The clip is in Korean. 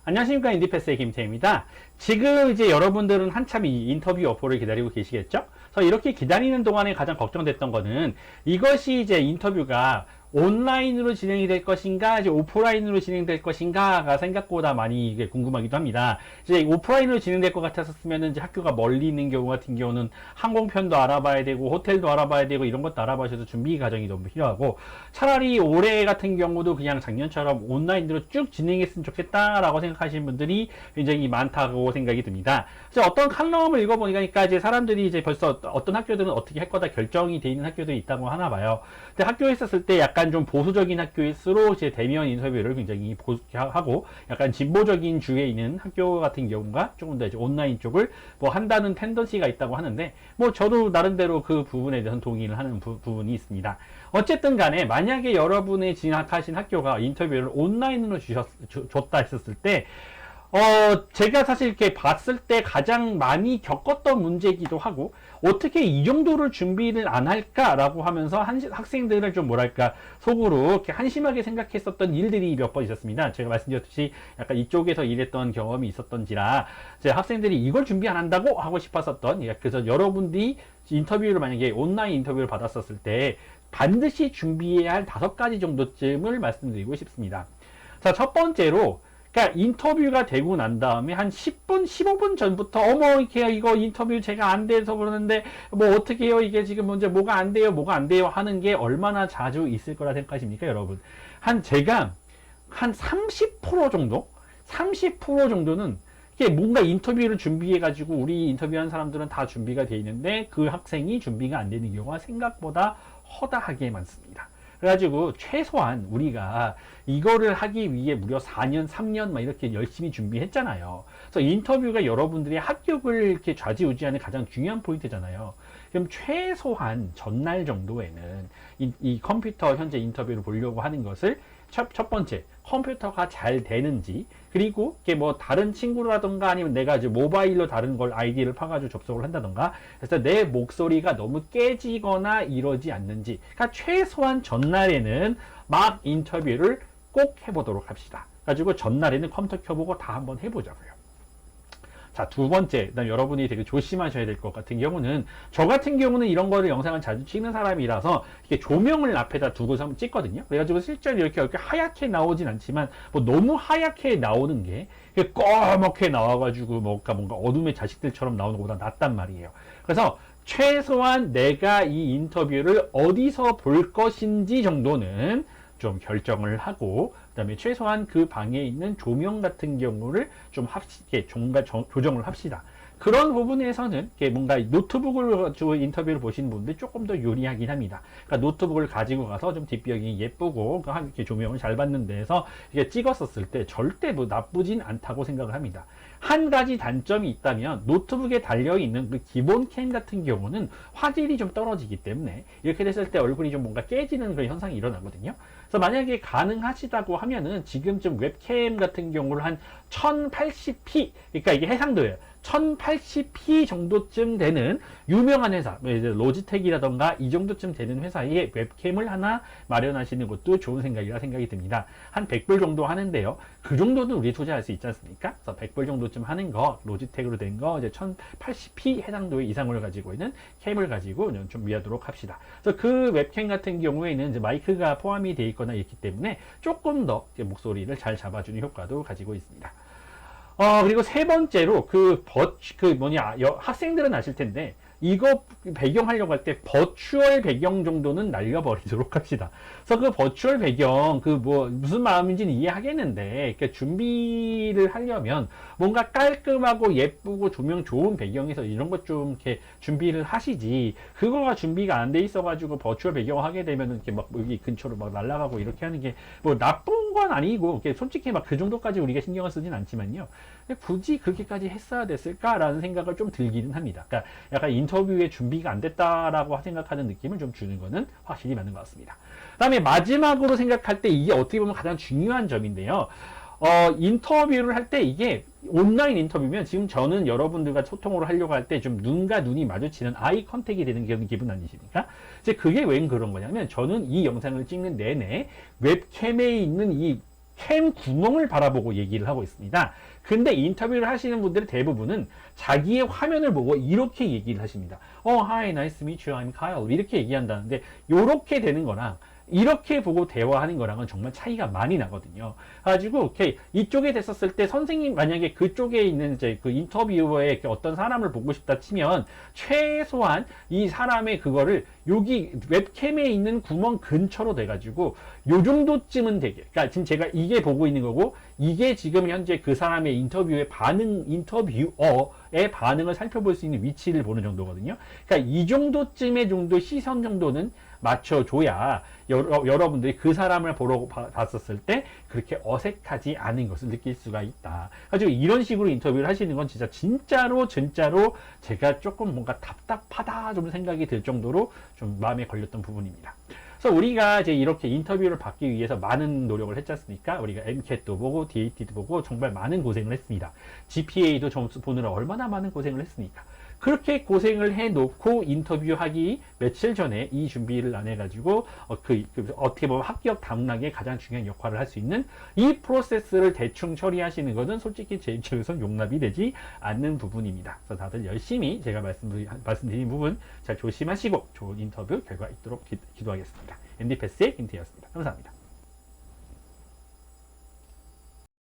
안녕하십니까. 인디패스의 김태입니다. 지금 이제 여러분들은 한참 이 인터뷰 여포를 기다리고 계시겠죠? 그래서 이렇게 기다리는 동안에 가장 걱정됐던 거는 이것이 이제 인터뷰가 온라인으로 진행이 될 것인가, 이제 오프라인으로 진행될 것인가가 생각보다 많이 이게 궁금하기도 합니다. 이제 오프라인으로 진행될 것 같았으면 이제 학교가 멀리 있는 경우 같은 경우는 항공편도 알아봐야 되고, 호텔도 알아봐야 되고, 이런 것도 알아봐셔서 준비 과정이 너무 필요하고, 차라리 올해 같은 경우도 그냥 작년처럼 온라인으로 쭉 진행했으면 좋겠다라고 생각하시는 분들이 굉장히 많다고 생각이 듭니다. 그래서 어떤 칼럼을 읽어보니까 이제 사람들이 이제 벌써 어떤 학교들은 어떻게 할 거다 결정이 돼 있는 학교들이 있다고 하나 봐요. 근데 학교에 있었을 때 약간 좀 보수적인 학교일수록 이제 대면 인터뷰를 굉장히 하고 약간 진보적인 주에 있는 학교 같은 경우가 조금 더 이제 온라인 쪽을 뭐 한다는 텐던시가 있다고 하는데 뭐 저도 나름대로 그 부분에 대해서 동의를 하는 부분이 있습니다. 어쨌든 간에 만약에 여러분의 진학하신 학교가 인터뷰를 온라인으로 줬다 했었을 때 제가 사실 이렇게 봤을 때 가장 많이 겪었던 문제이기도 하고, 어떻게 이 정도를 준비를 안 할까라고 하면서 학생들을 좀 뭐랄까, 속으로 이렇게 한심하게 생각했었던 일들이 몇 번 있었습니다. 제가 말씀드렸듯이 약간 이쪽에서 일했던 경험이 있었던지라, 제 학생들이 이걸 준비 안 한다고 하고 싶었었던, 그래서 여러분들이 인터뷰를 만약에 온라인 인터뷰를 받았었을 때, 반드시 준비해야 할 5가지 정도쯤을 말씀드리고 싶습니다. 자, 첫 번째로, 그러니까 인터뷰가 되고 난 다음에 한 10분, 15분 전부터 어머 이거 인터뷰 제가 안 돼서 그러는데 뭐 어떻게 해요? 이게 지금 먼저 뭐가 안 돼요? 뭐가 안 돼요? 하는 게 얼마나 자주 있을 거라 생각하십니까, 여러분? 제가 한 30% 정도? 30% 정도는 이게 뭔가 인터뷰를 준비해 가지고 우리 인터뷰한 사람들은 다 준비가 돼 있는데 그 학생이 준비가 안 되는 경우가 생각보다 허다하게 많습니다. 그래가지고 최소한 우리가 이거를 하기 위해 무려 4년, 3년 막 이렇게 열심히 준비했잖아요. 그래서 인터뷰가 여러분들의 합격을 이렇게 좌지우지하는 가장 중요한 포인트잖아요. 그럼 최소한 전날 정도에는 이 컴퓨터 현재 인터뷰를 보려고 하는 것을 첫 번째, 컴퓨터가 잘 되는지, 그리고 이게 뭐 다른 친구라던가 아니면 내가 이제 모바일로 다른 걸 아이디를 파가지고 접속을 한다던가, 그래서 내 목소리가 너무 깨지거나 이러지 않는지, 그러니까 최소한 전날에는 막 인터뷰를 꼭 해보도록 합시다. 가지고 전날에는 컴퓨터 켜보고 다 한번 해보자고요. 자, 두 번째, 여러분이 되게 조심하셔야 될 것 같은 경우는, 저 같은 경우는 이런 거를 영상을 자주 찍는 사람이라서 이렇게 조명을 앞에다 두고서 한번 찍거든요. 그래가지고 실제로 이렇게 하얗게 나오진 않지만, 뭐 너무 하얗게 나오는 게 꺼멓게 나와가지고 뭔가 어둠의 자식들처럼 나오는 것보다 낫단 말이에요. 그래서 최소한 내가 이 인터뷰를 어디서 볼 것인지 정도는 좀 결정을 하고, 그 다음에 최소한 그 방에 있는 조명 같은 경우를 좀 조정을 합시다. 그런 부분에서는 뭔가 노트북을 가지고 인터뷰를 보시는 분들이 조금 더 유리하긴 합니다. 그러니까 노트북을 가지고 가서 좀 뒷벽이 예쁘고 이렇게 조명을 잘 받는 데에서 이렇게 찍었었을 때 절대 뭐 나쁘진 않다고 생각을 합니다. 한 가지 단점이 있다면 노트북에 달려있는 그 기본 캠 같은 경우는 화질이 좀 떨어지기 때문에 이렇게 됐을 때 얼굴이 좀 뭔가 깨지는 그런 현상이 일어나거든요. 그래서 만약에 가능하시다고 하면은 지금쯤 웹캠 같은 경우를 한 1080p, 그러니까 이게 해상도예요. 1080p 정도쯤 되는 유명한 회사, 이제 로지텍이라던가 이 정도쯤 되는 회사에 웹캠을 하나 마련하시는 것도 좋은 생각이라 생각이 듭니다. 한 100불 정도 하는데요. 그 정도는 우리 투자할 수 있지 않습니까? 그래서 100불 정도쯤 하는 거, 로지텍으로 된 거, 이제 1080p 해상도의 이상을 가지고 있는 캠을 가지고 준비하도록 합시다. 그래서 그 웹캠 같은 경우에는 이제 마이크가 포함이 되어 있거나 있기 때문에 조금 더 목소리를 잘 잡아주는 효과도 가지고 있습니다. 그리고 세 번째로 학생들은 아실 텐데, 이거 배경하려고 할 때 버추얼 배경 정도는 날려버리도록 합시다. 그래서 그 버추얼 배경, 무슨 마음인지는 이해하겠는데, 그러니까 준비를 하려면 뭔가 깔끔하고 예쁘고 조명 좋은 배경에서 이런 것 좀 이렇게 준비를 하시지, 그거가 준비가 안 돼 있어가지고 버추얼 배경 하게 되면은 이렇게 막 여기 근처로 막 날아가고 이렇게 하는 게 뭐 나쁜 건 아니고, 솔직히 막 그 정도까지 우리가 신경을 쓰진 않지만요. 굳이 그렇게까지 했어야 됐을까라는 생각을 좀 들기는 합니다. 그러니까 약간 인터뷰에 준비가 안 됐다라고 생각하는 느낌을 좀 주는 거는 확실히 맞는 것 같습니다. 그 다음에 마지막으로 생각할 때 이게 어떻게 보면 가장 중요한 점인데요. 인터뷰를 할 때 이게 온라인 인터뷰면 지금 저는 여러분들과 소통을 하려고 할 때 좀 눈과 눈이 마주치는 아이 컨택이 되는 그런 기분 아니십니까? 이제 그게 왜 그런 거냐면 저는 이 영상을 찍는 내내 웹캠에 있는 이 캠 구멍을 바라보고 얘기를 하고 있습니다. 근데 인터뷰를 하시는 분들의 대부분은 자기의 화면을 보고 이렇게 얘기를 하십니다. Hi, nice to meet you, I'm Kyle. 이렇게 얘기한다는데, 요렇게 되는 거랑 이렇게 보고 대화하는 거랑은 정말 차이가 많이 나거든요. 가지고 오케이, 이쪽에 됐었을 때 선생님 만약에 그쪽에 있는 이제 그 인터뷰어에 어떤 사람을 보고 싶다 치면 최소한 이 사람의 그거를 여기 웹캠에 있는 구멍 근처로 돼가지고 요 정도쯤은 되게, 그러니까 지금 제가 이게 보고 있는 거고 이게 지금 현재 그 사람의 인터뷰의 반응, 인터뷰어의 반응을 살펴볼 수 있는 위치를 보는 정도거든요. 그러니까 이 정도쯤의 정도 시선 정도는 맞춰줘야 여러분들이 그 사람을 보러 봤었을 때 그렇게 어색하지 않은 것을 느낄 수가 있다. 가지고 이런 식으로 인터뷰를 하시는 건 진짜로 제가 조금 뭔가 답답하다 좀 생각이 들 정도로 좀 마음에 걸렸던 부분입니다. 그래서 우리가 이제 이렇게 인터뷰를 받기 위해서 많은 노력을 했지 않습니까? 우리가 MCAT도 보고 DAT도 보고 정말 많은 고생을 했습니다. GPA도 점수 보느라 얼마나 많은 고생을 했습니까? 그렇게 고생을 해놓고 인터뷰하기 며칠 전에 이 준비를 안 해가지고 어떻게 보면 합격 당락에 가장 중요한 역할을 할 수 있는 이 프로세스를 대충 처리하시는 것은 솔직히 제 입장에서는 용납이 되지 않는 부분입니다. 그래서 다들 열심히 제가 말씀드린 부분 잘 조심하시고 좋은 인터뷰 결과 있도록 기도하겠습니다. MD패스의 김태희였습니다. 감사합니다.